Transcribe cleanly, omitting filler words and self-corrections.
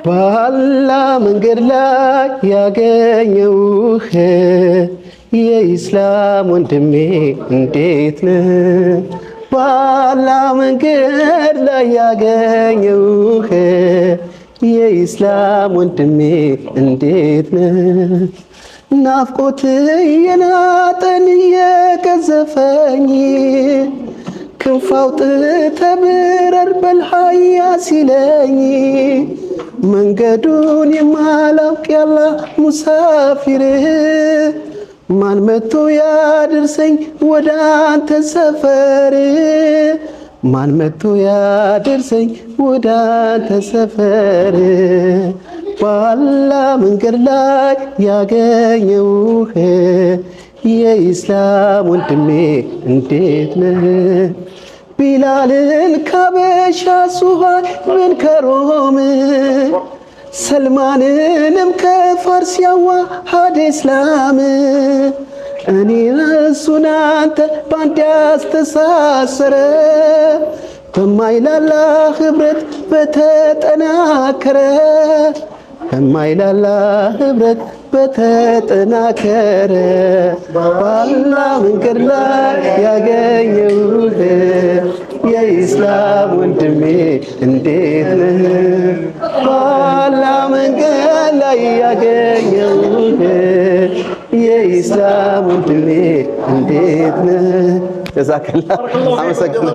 ባላ መንገድ ላይ ያገኘውህ የኢስላም ወንድሜ እንዴት ነህ? ባላ መንገድ ላይ ያገኘውህ የኢስላም ወንድሜ እንዴት ነህ? ናፍቆት የናጠን የገዘፈኝ ክንፍ አውጥተህ ብረር በልሃያ ሲለኝ መንገዱን የማላውቅ ያላ ሙሳፊር ማን መጥቶ ያድርሰኝ ወደ አንተ ሰፈር? ማን መጥቶ ያድርሰኝ ወደ አንተ ሰፈር? ባላ መንገድ ላይ ያገኘውህ የኢስላም ወንድሜ እንዴት ነህ? ቢላልን ካበሻ ሱሃይ ብን ከሮም ሰልማንንም ከፋርስ ያዋሃደ እስላም እኔ እሱን አንተ ባንድ ያስተሳሰረ በማይላላ ህብረት በተጠናከረ በማይላላ ህብረት በተጠናከረ ባላ መንገድ ላይ ያገኘውህ የኢስላም ወንድሜ እንዴት ነህ? ባላ መንገድ ላይ ያገኘውህ የኢስላም ወንድሜ እንዴት ነህ? ጀዛከላህ አመሰግናለሁ።